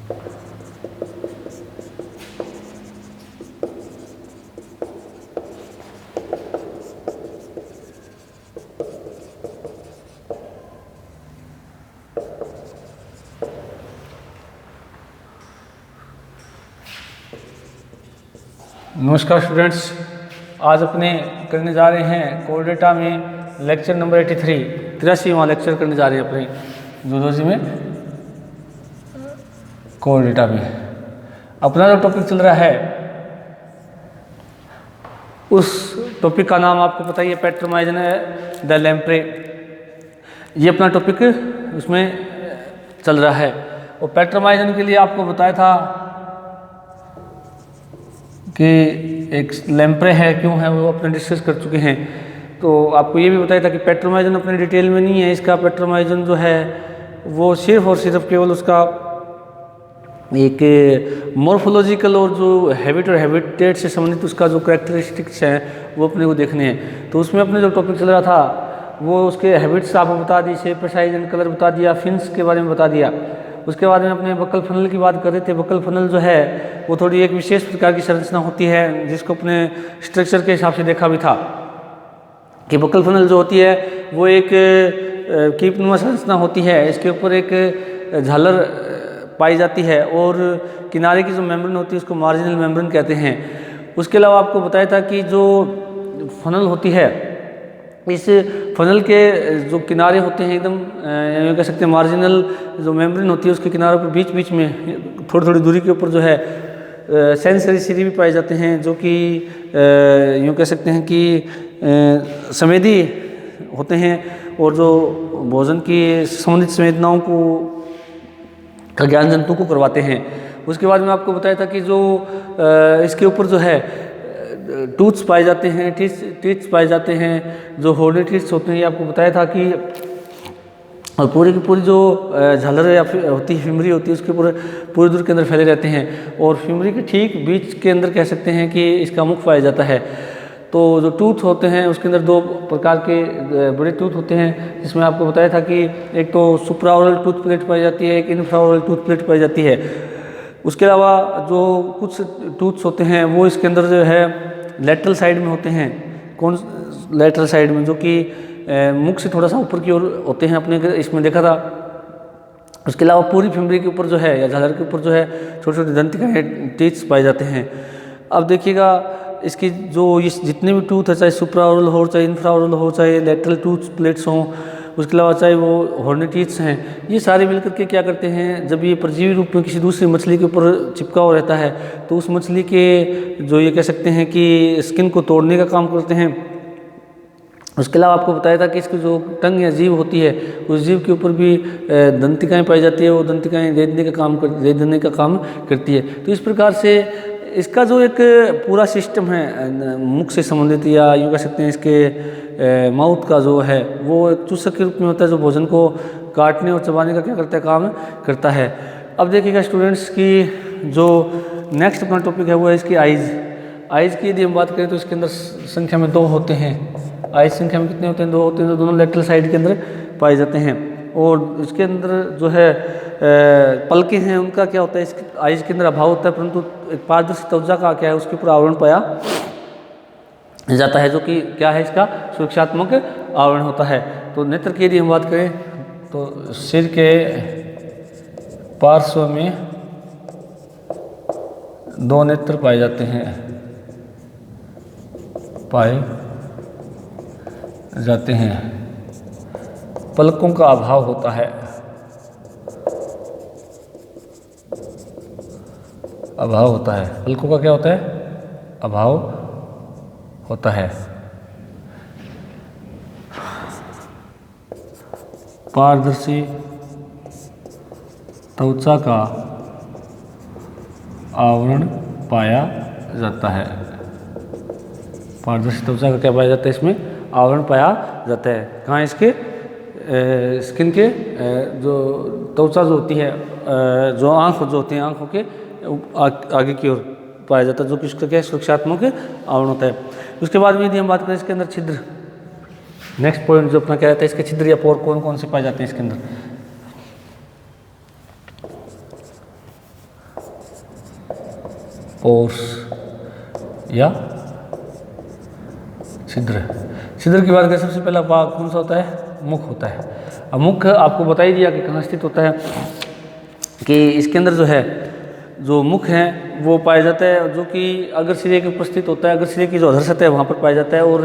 नमस्कार स्टूडेंट्स, आज अपने करने जा रहे हैं कोर डेटा में लेक्चर नंबर 83वां लेक्चर करने जा रहे हैं अपने जूलॉजी में कोर डेटा में। अपना जो टॉपिक चल रहा है उस टॉपिक का नाम आपको पता ही है, पैट्रोमाइजन द लैम्प्रे। ये अपना टॉपिक उसमें चल रहा है। और पैट्रोमाइजन के लिए आपको बताया था कि एक लैम्प्रे है, क्यों है, वो अपने डिस्कस कर चुके हैं। तो आपको ये भी बताया था कि पैट्रोमाइजन अपने डिटेल में नहीं है। इसका पैट्रोमाइजन जो है वो सिर्फ और सिर्फ केवल उसका एक मॉर्फोलॉजिकल और जो हैबिट और हैबिटेट से संबंधित उसका जो कैरेक्टरिस्टिक्स हैं वो अपने को देखने हैं। तो उसमें अपने जो टॉपिक चल रहा था वो उसके हैबिट्स आपको बता दी, शेप, साइज एंड कलर बता दिया, फिन्स के बारे में बता दिया। उसके बाद में अपने बकल फनल की बात कर रहे थे। बकल फनल जो है वो थोड़ी एक विशेष प्रकार की संरचना होती है, जिसको अपने स्ट्रक्चर के हिसाब से देखा भी था कि बकल फनल जो होती है वो एक कीपनुमा संरचना होती है। इसके ऊपर एक झालर पाई जाती है और किनारे की जो मेम्ब्रेन होती है उसको मार्जिनल मेम्ब्रेन कहते हैं। उसके अलावा आपको बताया था कि जो फनल होती है, इस फनल के जो किनारे होते हैं एकदम ये कह सकते हैं मार्जिनल जो मेम्ब्रेन होती है उसके किनारों पर बीच बीच में थोड़ी थोड़ी दूरी के ऊपर जो है सेंसरी सिरी भी पाए जाते हैं, जो कि यूँ कह सकते हैं कि संवेदी होते हैं और जो भोजन की संबंधित संवेदनाओं को का ज्ञान जंतु को करवाते हैं। उसके बाद में आपको बताया था कि जो इसके ऊपर जो है टूथ्स पाए जाते हैं, टीथ्स पाए जाते हैं, जो होर्नी टीथ्स होते हैं। ये आपको बताया था कि और पूरी की पूरी जो झालर या होती है, फिमरी होती है, उसके पूरे दूर के अंदर फैले रहते हैं। और फिमरी के ठीक बीच के अंदर कह सकते हैं कि इसका मुख पाया जाता है। तो जो टूथ होते हैं उसके अंदर दो प्रकार के बड़े टूथ होते हैं, जिसमें आपको बताया था कि एक तो सुप्राओरल टूथ प्लेट पाई जाती है, एक इंफ्राओरल टूथ प्लेट पाई जाती है। उसके अलावा जो कुछ टूथ्स होते हैं वो इसके अंदर जो है लेटरल साइड में होते हैं। कौन लेटरल साइड में, जो कि मुख से थोड़ा सा ऊपर की ओर होते हैं, अपने इसमें देखा था। उसके अलावा पूरी फिमरी के ऊपर जो है या झालर के ऊपर जो है छोटे छोटे दंतिकाएँ टीथ्स पाए जाते हैं। अब देखिएगा इसकी जो जितने भी टूथ है, चाहे सुप्राओरल हो, चाहे इंफ्राओरल हो, चाहे लेटरल टूथ प्लेट्स हों, उसके अलावा चाहे वो हॉर्नी टीथ्स हैं, ये सारे मिलकर के क्या करते हैं, जब ये परजीवी रूप में किसी दूसरी मछली के ऊपर चिपका हुआ रहता है तो उस मछली के जो ये कह सकते हैं कि स्किन को तोड़ने का काम करते हैं। उसके अलावा आपको बताया था कि इसकी जो टंग या जीभ होती है उस जीभ के ऊपर भी दंतिकाएँ पाई जाती है, वो दंतिकाएँ रेत देने का काम करती है। तो इस प्रकार से इसका जो एक पूरा सिस्टम है मुख से संबंधित, या यूँ कह सकते हैं इसके माउथ का जो है वो एक चूसक के रूप में होता है, जो भोजन को काटने और चबाने का क्या करता है, काम करता है। अब देखिएगा स्टूडेंट्स की जो नेक्स्ट अपना टॉपिक है वो है इसकी आइज़ की यदि हम बात करें तो इसके अंदर संख्या में 2 होते हैं। आइज़ संख्या में कितने होते हैं, 2 होते हैं, जो दोनों लेटरल साइड के अंदर पाए जाते हैं। और इसके अंदर जो है पलकें हैं, उनका क्या होता है, इसके आइज़ के अंदर अभाव होता है, परंतु एक पारदर्शी त्वचा का क्या है उसके ऊपर आवरण पाया जाता है, जो कि क्या है, इसका सुरक्षात्मक आवरण होता है। तो नेत्र की यदि हम बात करें तो सिर के पार्श्व में 2 नेत्र पाए जाते हैं, पलकों का अभाव होता है, पलकों का क्या होता है, अभाव होता है। पारदर्शी त्वचा का आवरण पाया जाता है। पारदर्शी त्वचा का क्या पाया जाता है, इसमें आवरण पाया जाता है। कहाँ, इसके स्किन के जो त्वचा जो होती है, जो आँख जो होते हैं, आँखों के आगे की ओर पाया जाता है, जो कि इसका क्या सुरक्षात्मक आवरण होता है। उसके बाद में यदि हम बात करें इसके अंदर छिद्र, नेक्स्ट पॉइंट जो अपना क्या रहता है, इसके छिद्र या पोर कौन कौन से पाए जाते हैं इसके अंदर। ओर्स या छिद्र। छिद्र की बात करें, सबसे पहला भाग कौन सा होता है? मुख होता है। अब मुख आपको बता ही दिया कि कहाँ स्थित होता है, कि इसके अंदर जो है, जो मुख है वो पाया जाता है, जो कि अगर सिरे के उपस्थित होता है, अगर सिरे की जो अधर सतह है वहाँ पर पाया जाता है। और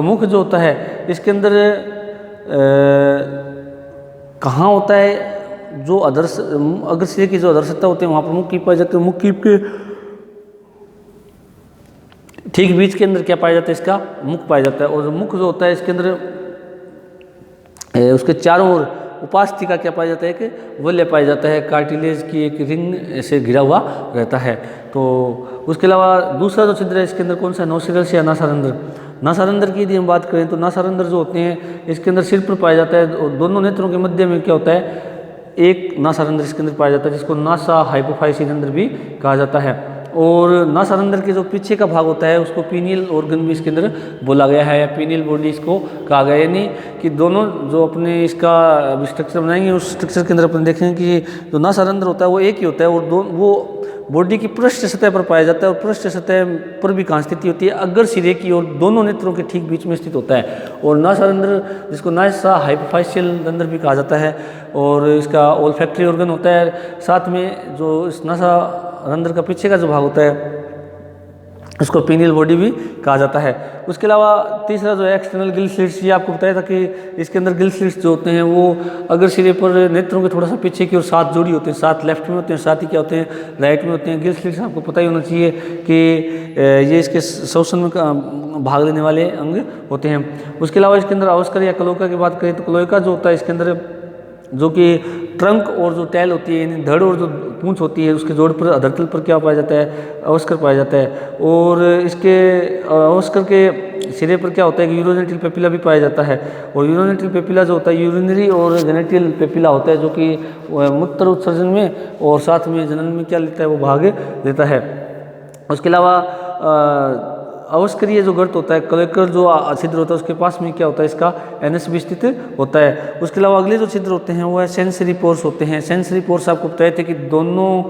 मुख जो होता है इसके अंदर कहाँ होता है? जो अगर सिरे की जो अधर सतह होते हैं वहाँ पर मुख कीप पाया जाता है। मुख कीप के ठीक बीच के अंदर क्या पाया जाता है? इसका मुख पाया जाता है। और मुख जो होता है इसके अंदर उसके चारों ओर उपास्थि का क्या पाया जाता है? कि वलय पाया जाता है, कार्टिलेज की एक रिंग से घिरा हुआ रहता है। तो उसके अलावा दूसरा जो छिद्र है इसके अंदर कौन सा? नौशिरस या नासारंध्र। नासारंध्र की यदि हम बात करें तो नासारंध्र जो होते हैं इसके अंदर सिर पर पाया जाता है, और दोनों नेत्रों के मध्य में क्या होता है? एक नासारंध्र इसके अंदर पाया जाता है, जिसको नासा हाइपोफाइसिस रंध्र भी कहा जाता है। और नासारंध्र के जो पीछे का भाग होता है उसको पीनियल ऑर्गन भी इसके अंदर बोला गया है, या पीनियल बॉडी इसको कहा गया है। यानी कि दोनों जो अपने इसका स्ट्रक्चर बनाएंगे उस स्ट्रक्चर के अंदर अपन देखेंगे कि जो नासारंध्र होता है वो एक ही होता है, और वो बॉडी की पृष्ठ सतह पर पाया जाता है, और पृष्ठ सतह पर भी कहाँ स्थिति होती है? अग्र सिरे की और दोनों नेत्रों के ठीक बीच में स्थित होता है। और नासारंध्र, जिसको नासा हाइपोफाइशियल रंध्र भी कहा जाता है, और इसका ओल्फैक्टरी ऑर्गन होता है। साथ में जो इस नासा रंध्र का पीछे का जो भाग होता है उसको पीनियल बॉडी भी कहा जाता है। उसके अलावा तीसरा जो है एक्सटर्नल गिल स्लिट्स, ये आपको बताया था कि इसके अंदर गिल स्लिट्स जो होते हैं वो अगर सिरे पर नेत्रों के थोड़ा सा पीछे की ओर 7 जोड़ी होते हैं, 7 लेफ्ट में होते हैं, 7 ही क्या होते हैं? राइट में होते हैं। गिल स्लिट्स आपको पता ही होना चाहिए कि ये इसके श्वसन में भाग लेने वाले अंग होते हैं। उसके अलावा इसके अंदर अवस्कर या क्लोएका की बात करें तो क्लोएका जो होता है इसके अंदर, जो कि ट्रंक और जो टैल होती है, यानी धड़ और जो पूंछ होती है, उसके जोड़ पर अधरतल पर क्या पाया जाता है? अवस्कर पाया जाता है। और इसके अवस्कर के सिरे पर क्या होता है कि यूरोजेनिटल पेपिला भी पाया जाता है। और यूरोजेनिटल पेपिला जो होता है यूरिनरी और जेनेटल पेपिला होता है, जो कि मूत्र उत्सर्जन में और साथ में जनन में क्या लेता है? वो भाग लेता है। उसके अलावा अवस्करीय जो गर्त होता है, क्लोएकर जो छिद्र होता है उसके पास में क्या होता है? इसका एनएस भी स्थित होता है। उसके अलावा अगले जो छिद्र होते हैं वो है सेंसरी पोर्स होते हैं। सेंसरी पोर्स आपको बताए थे कि दोनों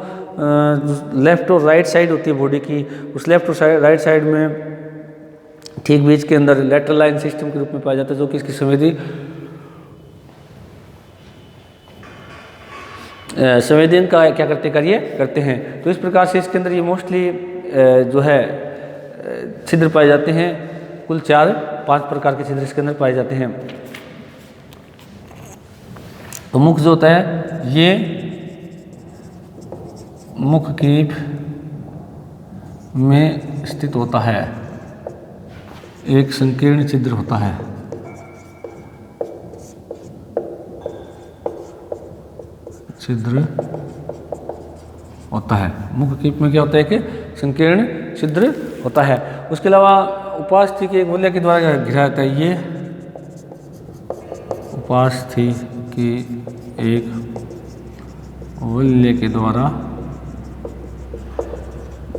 लेफ्ट और राइट साइड होती है बॉडी की, उस लेफ्ट और राइट साइड में ठीक बीच के अंदर लेटरल लाइन सिस्टम के रूप में पाया जाता है, जो कि इसकी संवेदन का क्या करते कार्य करते हैं। तो इस प्रकार से इसके अंदर ये मोस्टली जो है छिद्र पाए जाते हैं। कुल 4-5 प्रकार के छिद्र इसके अंदर पाए जाते हैं। तो मुख जो होता है ये मुख कीप में स्थित होता है, एक संकीर्ण छिद्र होता है। छिद्र होता है मुख कीप में, क्या होता है कि संकीर्ण छिद्र होता है। उसके अलावा उपास्थि के एक वलय के द्वारा घिरा जाता है। ये उपास्थि की एक वलय के द्वारा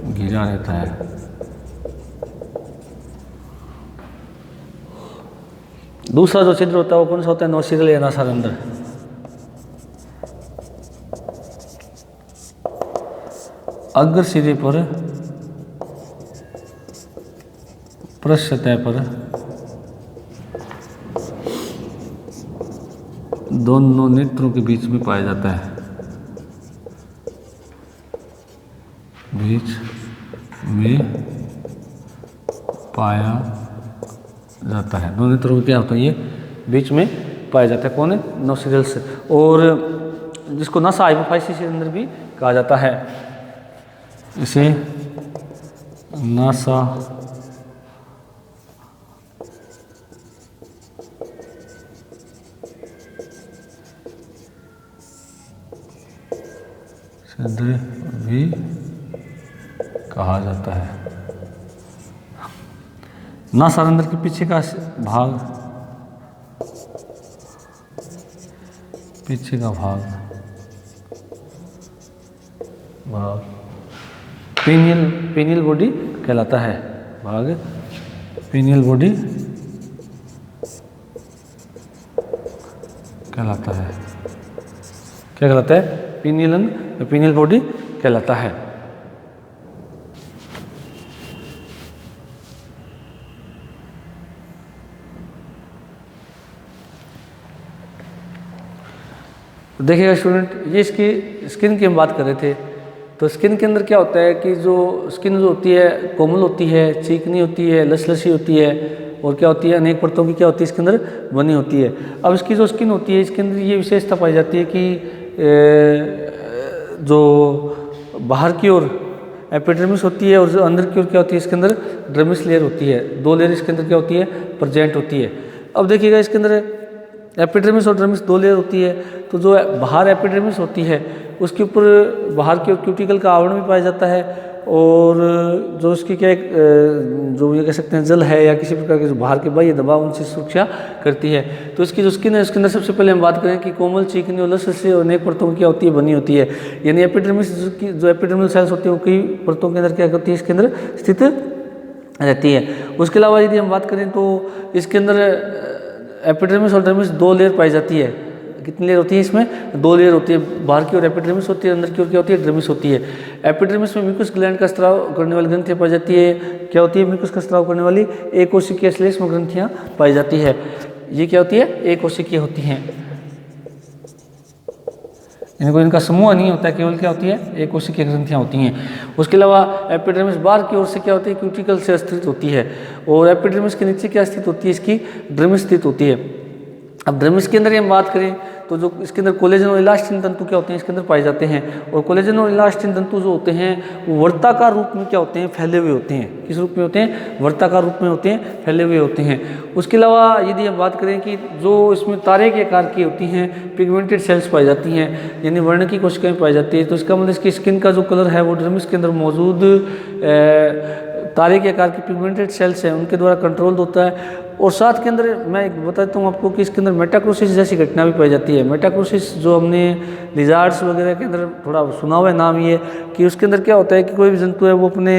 घिरा रहता है। दूसरा जो छिद्र होता है वो कौन सा होता है? नौशिरल या नासारंध्र। अग्र सिरे पर पृष्ठ सतह पर दोनों नेत्रों के बीच में पाया जाता है, बीच में पाया जाता है। दोनों नेत्रों में क्या होता है? ये बीच में पाया जाता है। कौन है? नौशिरल्स। और जिसको नासा हाइपोफाइसिस के अंदर भी कहा जाता है, इसे नासा छिद्र भी कहा जाता है। नासारंध्र के पीछे का भाग, पीछे का भाग पीनियल बॉडी कहलाता है। भाग पीनियल बॉडी कहलाता है। क्या कहलाता है? पीनियल बॉडी कहलाता है। देखिएगा स्टूडेंट, ये इसकी स्किन की हम बात कर रहे थे। तो स्किन के अंदर क्या होता है कि जो स्किन जो होती है कोमल होती है, चिकनी होती है, लसलसी होती है, और क्या होती है अनेक परतों की क्या होती है इसके अंदर बनी होती है। अब इसकी जो स्किन होती है इसके अंदर ये विशेषता पाई जाती है कि जो बाहर की ओर एपिडर्मिस होती है और जो अंदर की ओर क्या होती है इसके अंदर डर्मिस लेयर होती है। दो लेयर इसके अंदर क्या होती है प्रेजेंट होती है। अब देखिएगा इसके अंदर एपिडर्मिस और डर्मिस दो लेयर होती है। तो जो बाहर एपिडर्मिस होती है उसके ऊपर बाहर की ओर क्यूटिकल का आवरण भी पाया जाता है, और जो इसकी क्या एक जो ये कह सकते हैं जल है या किसी प्रकार के जो बाहर के बाह्य दबाव उनसे सुरक्षा करती है। तो इसकी जो स्किन है उसके अंदर सबसे पहले हम बात करें कि कोमल, चिकनी और लसलसी और अनेक परतों की क्या होती है बनी होती है। यानी एपिडर्मिस की जो एपिडर्मल सेल्स होती है वो कई परतों के अंदर क्या होती है इसके अंदर स्थित रहती है। उसके अलावा यदि हम बात करें तो इसके अंदर एपिडर्मिस और डर्मिस दो लेयर पाई जाती है। कितनी लेयर होती है इसमें? दो लेयर होती है। बाहर की ओर एपिडर्मिस होती है, अंदर की ओर क्या होती है डर्मिस होती है। एपिडर्मिस में म्यूकस ग्लैंड का स्त्राव करने वाली ग्रंथियां पाई जाती है। क्या होती है म्यूकस का स्त्राव करने वाली? एकोशिकीय श्लेष्म ग्रंथियां पाई जाती है। ये क्या होती है? एकोशिकीय होती हैं। इनको इनका समूह नहीं होता है, केवल क्या होती है एकोशिकीय ग्रंथियां होती हैं। उसके अलावा एपिडर्मिस बाहर की ओर से क्या होती है क्यूटिकल से स्थित होती है, और एपिडर्मिस के नीचे क्या स्थित होती है इसकी डर्मिस स्थित होती है। अब डर्मिस के अंदर हम बात करें तो जो इसके अंदर कोलेजन और इलास्टिन तंतु क्या होते हैं इसके अंदर पाए जाते हैं, और कोलेजन और इलास्टिन तंतु जो होते हैं वो वर्ताकार रूप में क्या होते हैं फैले हुए होते हैं। किस रूप में होते हैं? वर्ताकार रूप में होते हैं, फैले हुए होते हैं। उसके अलावा यदि हम बात करें कि जो इसमें तारे के आकार की होती हैं पिगमेंटेड सेल्स पाई जाती हैं, यानी वर्ण की कोशिकाएं पाई जाती है। तो इसका मतलब इसकी स्किन का जो कलर है वो डर्मिस के अंदर मौजूद तारे के आकार की पिगमेंटेड सेल्स हैं उनके द्वारा कंट्रोल होता है। और साथ के अंदर मैं बता देता हूँ आपको कि इसके अंदर मेटाक्रोसिस जैसी घटना भी पाई जाती है। मेटाक्रोसिस जो हमने लिजार्ड्स वगैरह के अंदर थोड़ा सुना हुआ है नाम ये, कि उसके अंदर क्या होता है कि कोई भी जंतु है वो अपने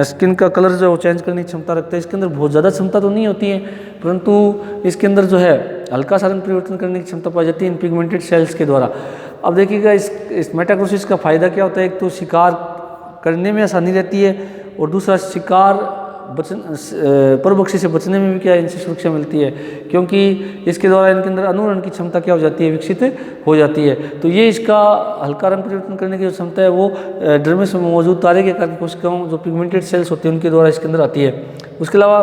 स्किन का कलर जो है वो चेंज करने की क्षमता रखता है। इसके अंदर बहुत ज़्यादा क्षमता तो नहीं होती है, परंतु इसके अंदर जो है हल्का सा रंग परिवर्तन करने की क्षमता पाई जाती है इन पिगमेंटेड सेल्स के द्वारा। अब देखिएगा इस मेटाक्रोसिस का फायदा क्या होता है? एक तो शिकार करने में आसानी रहती है, और दूसरा शिकार परभक्षी से बचने में भी क्या इनसे सुरक्षा मिलती है, क्योंकि इसके द्वारा इनके अंदर अनुरण की क्षमता क्या हो जाती है विकसित हो जाती है। तो ये इसका हल्का रंग परिवर्तन करने की जो क्षमता है वो डर्मिस में मौजूद तारे के आकार की कोशिकाओं जो पिगमेंटेड सेल्स होती हैं उनके द्वारा इसके अंदर आती है। उसके अलावा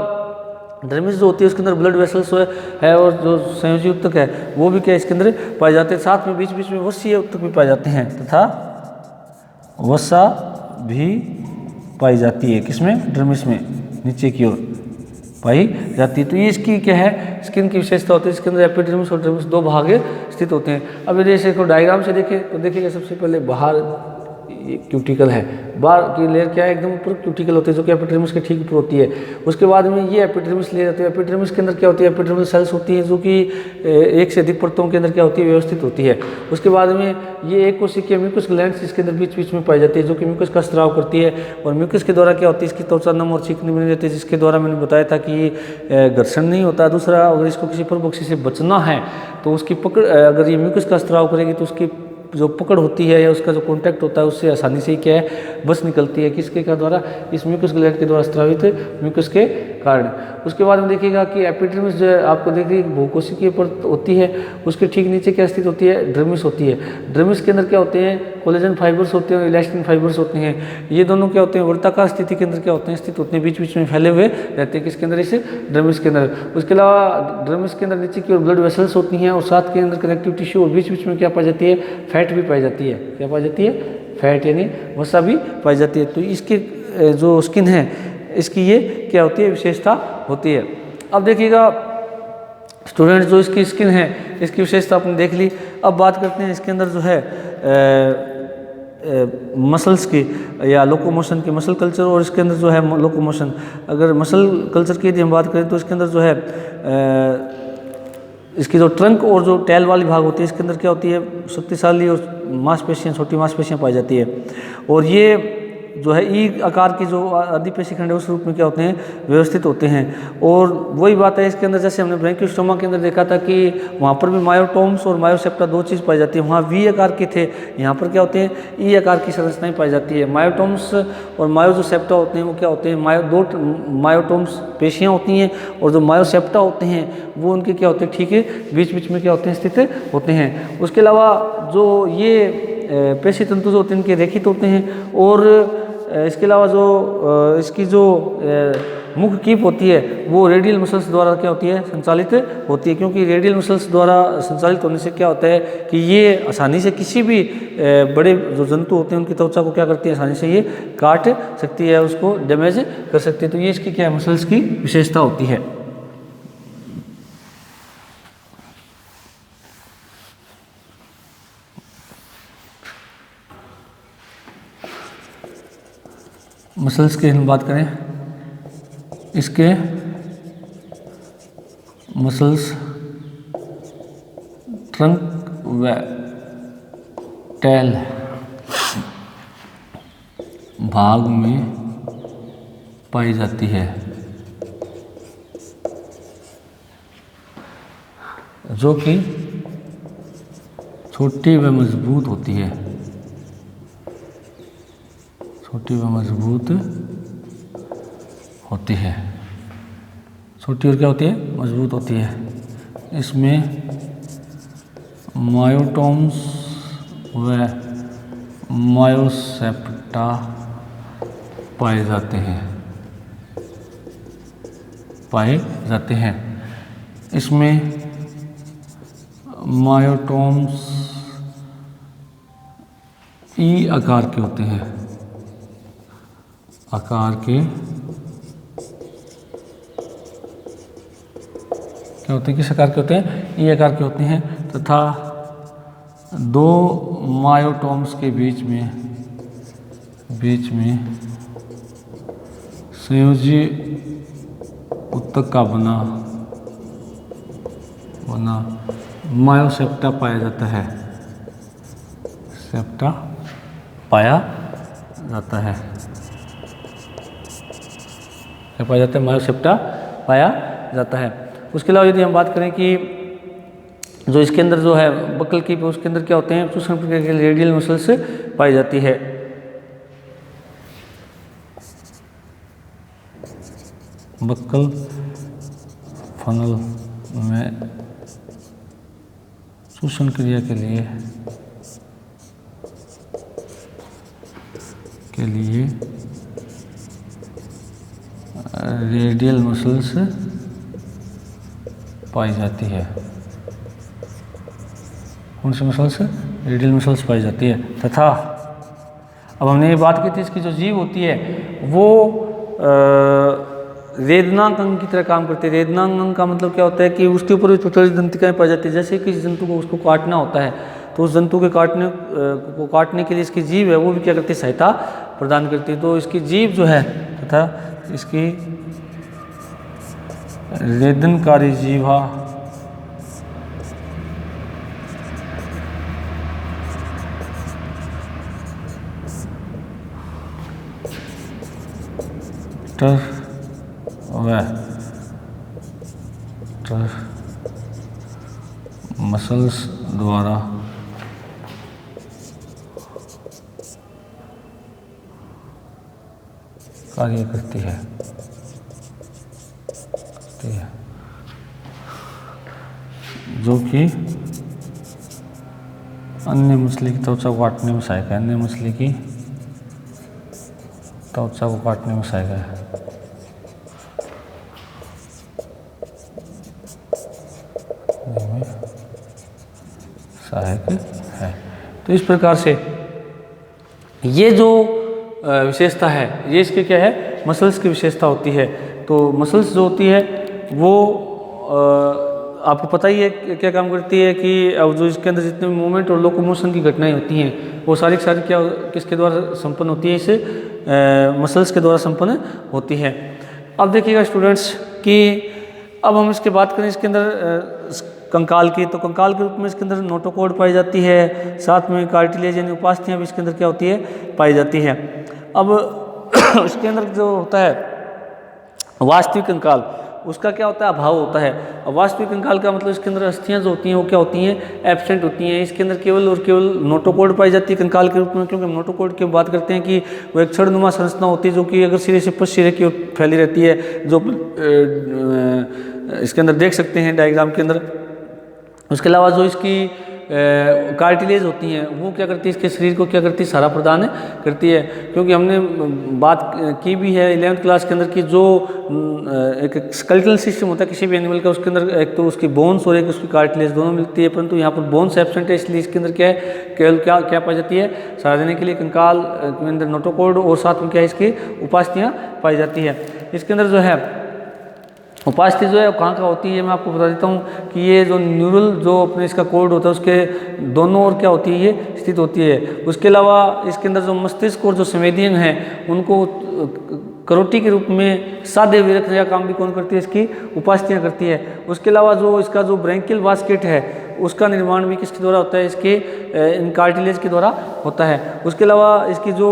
डर्मिस जो होती है उसके अंदर ब्लड वेसल्स है, और जो संयोजी उत्तक है वो भी क्या इसके अंदर पाए जाते हैं। साथ में बीच बीच में वसीय उत्तक भी पाए जाते हैं तथा वसा भी पाई जाती है। किसमें? डर्मिस में नीचे की ओर पाई जाती है। तो ये इसकी क्या है स्किन की विशेषता होती है। इसके अंदर एपिडर्मिस और डर्मिस दो भाग स्थित होते हैं। अब यदि इसे डायग्राम से देखें तो देखिएगा सबसे पहले बाहर क्यूटिकल है, बाहर की लेयर क्या है एकदम ऊपर क्यूटिकल होती है जो कि एपिडर्मिस के ठीक ऊपर होती है। उसके बाद में ये एपिडर्मिस लेयर होती है। एपिडर्मिस के अंदर क्या होती है एपिडर्मल सेल्स होती हैं जो कि एक से अधिक परतों के अंदर क्या होती है व्यवस्थित होती है। उसके बाद में ये एक कोशिकीय म्यूकस ग्लैंड्स इसके अंदर बीच बीच में पाई जाती है जो कि म्यूकस का स्त्राव करती है, और म्यूकस के द्वारा क्या होती है इसकी त्वचा नम और चिकनी बनी रहती है, जिसके द्वारा मैंने बताया था कि घर्षण नहीं होता। दूसरा, अगर इसको किसी परभक्षी से बचना है तो उसकी पकड़, अगर ये म्यूकस का स्त्राव करेगी तो उसकी जो पकड़ होती है या उसका जो कांटेक्ट होता है उससे आसानी से ही क्या है बस निकलती है। किसके का द्वारा? इस म्यूकस ग्लैंड के द्वारा स्रावित म्यूकस के कारण। उसके बाद में देखिएगा कि एपिडर्मिस जो है आपको देखिए बहुकोशिकीय परत होती है, उसके ठीक नीचे क्या स्थित होती है? डर्मिस होती है। डर्मिस के अंदर क्या होते हैं? कोलेजन फाइबर्स होते हैं और इलास्टिन फाइबर्स होते हैं। ये दोनों क्या होते हैं? वर्ताकार स्थिति के अंदर क्या होते हैं? स्थित होते हैं, बीच बीच में फैले हुए रहते हैं। किसके अंदर? इस डर्मिस के अंदर। उसके अलावा डर्मिस के अंदर नीचे की ओर ब्लड वेसल्स होती हैं, और साथ के अंदर कनेक्टिव टिश्यू, और बीच बीच में क्या पाई जाती है? फैट भी पाई जाती है। क्या पाई जाती है? फैट यानी वसा भी पाई जाती है। तो इसके जो स्किन है इसकी ये क्या होती है? विशेषता होती है। अब देखिएगा स्टूडेंट जो इसकी स्किन है इसकी विशेषता आपने देख ली। अब बात करते हैं इसके अंदर जो है मसल्स की या लोकोमोशन की, मसल कल्चर, और इसके अंदर जो है लोकोमोशन। अगर मसल कल्चर की यदि हम बात करें तो इसके अंदर जो है इसकी जो ट्रंक और जो टैल वाली भाग होती है इसके अंदर क्या होती है? शक्तिशाली और मांसपेशियाँ, छोटी मांसपेशियाँ पाई जाती है। और ये जो है ई आकार की जो अधिपेशी खंड है उस रूप में क्या होते हैं, व्यवस्थित होते हैं। और वही बात है इसके अंदर, जैसे हमने ब्रैंकियोस्टोमा के अंदर देखा था कि वहाँ पर भी मायोटोम्स और मायोसेप्टा दो चीज़ पाई जाती है, वहाँ वी आकार के थे, यहाँ पर क्या होते हैं, ई आकार की संरचनाएं पाई जाती है। मायोटोम्स और मायो जो सेप्टा होते हैं वो क्या होते हैं, दो मायोटोम्स पेशियाँ होती हैं, और जो मायोसेप्टा होते हैं वो उनके क्या होते हैं, ठीक है, बीच बीच में क्या होते हैं, स्थित होते हैं। उसके अलावा जो ये पेशी तंतु जो होते हैं इनके रेखित होते हैं, और इसके अलावा जो इसकी जो मुख्य कीप होती है वो रेडियल मसल्स द्वारा क्या होती है, संचालित होती है, क्योंकि रेडियल मसल्स द्वारा संचालित होने से क्या होता है कि ये आसानी से किसी भी बड़े जो जंतु होते हैं उनकी त्वचा को क्या करती है, आसानी से ये काट सकती है, उसको डैमेज कर सकती है। तो ये इसकी क्या है, मसल्स की विशेषता होती है। मसल्स की हम बात करें, इसके मसल्स ट्रंक व टेल भाग में पाई जाती है, जो कि छोटी व मजबूत होती है, छोटी व मजबूत होती है, छोटी और क्या होती है, मजबूत होती है। इसमें मायोटोम्स व मायोसेप्टा पाए जाते हैं, पाए जाते हैं। इसमें मायोटोम्स ई आकार के होते हैं, आकार के क्या होते हैं, किस आकार के होते हैं, ई आकार के होते हैं, तथा दो मायोटोम्स के बीच में संयोजी उत्तक का बना मायोसेप्टा पाया जाता है, सेप्टा पाया जाता है, क्या पाया जाता है, मायोसेप्टा पाया जाता है। उसके अलावा यदि हम बात करें कि जो इसके अंदर जो है बक्कल की, उसके अंदर क्या होते हैं, चूषण प्रक्रिया के लिए रेडियल मसल्स पाई जाती है। बक्कल फनल में चूषण क्रिया के लिए रेडियल मसल्स पाई जाती है। कौन सी मसल्स, रेडियल मसल्स पाई जाती है। तथा अब हमने ये बात की थी इसकी जो जीभ होती है वो वेदनांग अंग की तरह काम करती है। वेदनांग अंग का मतलब क्या होता है कि उसके ऊपर छोटी दंतिकाएं पाई जाती है। जैसे किसी जंतु को उसको काटना होता है तो उस जंतु के काटने के लिए इसकी जीभ है वो भी क्या करती है, सहायता प्रदान करती है। तो इसकी जीभ जो है तथा इसकी वेदनकारी जीवा मसल्स द्वारा कार्य करती है, जो कि अन्य मछली की त्वचा को काटने में सहायक है। अन्य मछली की त्वचा को काटने में सहायक है। सहायक है। तो इस प्रकार से ये जो विशेषता है ये इसके क्या है, मसल्स की विशेषता होती है। तो मसल्स जो होती है वो आपको पता ही है क्या काम करती है कि अब जो इसके अंदर जितने मूवमेंट और लोकोमोशन की घटनाएं होती हैं वो सारी क्या किसके द्वारा संपन्न होती है, इसे मसल्स के द्वारा संपन्न होती है। अब देखिएगा स्टूडेंट्स कि अब हम इसके बात करें इसके अंदर कंकाल की, तो कंकाल के रूप में इसके अंदर नोटोकॉर्ड पाई जाती है, साथ में कार्टिलेज यानी उपास्थियाँ भी इसके अंदर क्या होती है, पाई जाती है। अब इसके अंदर जो होता है वास्तविक कंकाल, उसका क्या होता है, अभाव होता है। अब वास्तविक कंकाल का मतलब इसके अंदर अस्थियां जो होती हैं वो क्या होती हैं, एब्सेंट होती हैं। इसके अंदर केवल और केवल नोटोकॉर्ड पाई जाती है कंकाल के रूप में, क्योंकि हम नोटोकॉर्ड की बात करते हैं कि वो एक छड़नुमा संरचना होती है जो कि अगर सिरे से पश्च सिरे की ओर फैली रहती है, जो इसके अंदर देख सकते हैं डायग्राम के अंदर। उसके अलावा जो इसकी कार्टिलेज होती हैं वो क्या करती है, इसके शरीर को क्या करती है, सहारा प्रदान करती है। क्योंकि हमने बात की भी है 11th क्लास के अंदर कि जो एक स्केलेटल सिस्टम होता है किसी भी एनिमल का, उसके अंदर एक तो उसकी बोन्स और एक उसकी कार्टिलेज दोनों मिलती है, परंतु यहाँ पर बोन्स एब्सेंट है, इसलिए इसके अंदर क्या है, केवल क्या पाई जाती है, सहारा देने के लिए कंकाल के अंदर नोटोकॉर्ड और साथ में क्या है, इसकी उपास्थियाँ पाई जाती है। इसके अंदर जो है उपास्थि जो है कहाँ कहाँ होती है, मैं आपको बता देता हूँ कि ये जो न्यूरल जो अपने इसका कोड होता है उसके दोनों ओर क्या होती है, ये स्थित होती है। उसके अलावा इसके अंदर जो मस्तिष्क और जो संवेदियाँ हैं उनको करोटी के रूप में सादे हुए रखने का काम भी कौन करती है, इसकी उपास्थियाँ करती है। उसके अलावा जो इसका जो ब्रैंकियल बास्केट है उसका निर्माण भी किसके द्वारा होता है, इसके इन कार्टिलेज के द्वारा होता है। उसके अलावा इसकी जो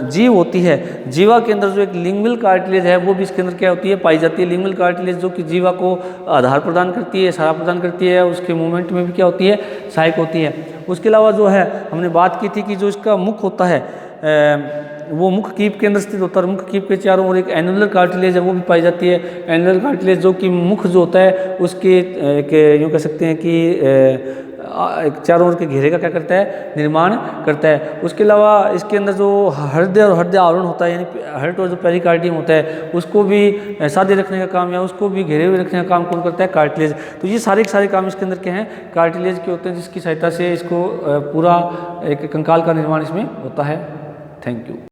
जीव होती है, जीवा के अंदर जो एक लिंगुअल कार्टिलेज है वो भी इसके अंदर क्या होती है, पाई जाती है। लिंगुअल कार्टिलेज जो कि जीवा को आधार प्रदान करती है, सहारा प्रदान करती है, उसके मूवमेंट में भी क्या होती है, सहायक होती है। उसके अलावा जो है हमने बात की थी कि जो इसका मुख होता है वो मुख कीप के अंदर स्थित होता है, मुख कीप के चारों ओर एक एनुलर कार्टिलेज है वो भी पाई जाती है। एनुलर कार्टिलेज जो कि मुख जो होता है उसके यूँ कह सकते हैं कि एक चारों ओर के घेरे का क्या करता है, निर्माण करता है। उसके अलावा इसके अंदर जो हृदय और हृदय आवरण होता है, यानी हार्ट और जो पेरिकार्डियम होता है उसको भी सादे रखने का काम या उसको भी घेरे हुए रखने का काम कौन करता है, कार्टिलेज। तो ये सारे के सारे काम इसके अंदर क्या हैं, कार्टिलेज के होते हैं, जिसकी सहायता से इसको पूरा एक कंकाल का निर्माण इसमें होता है। Thank you.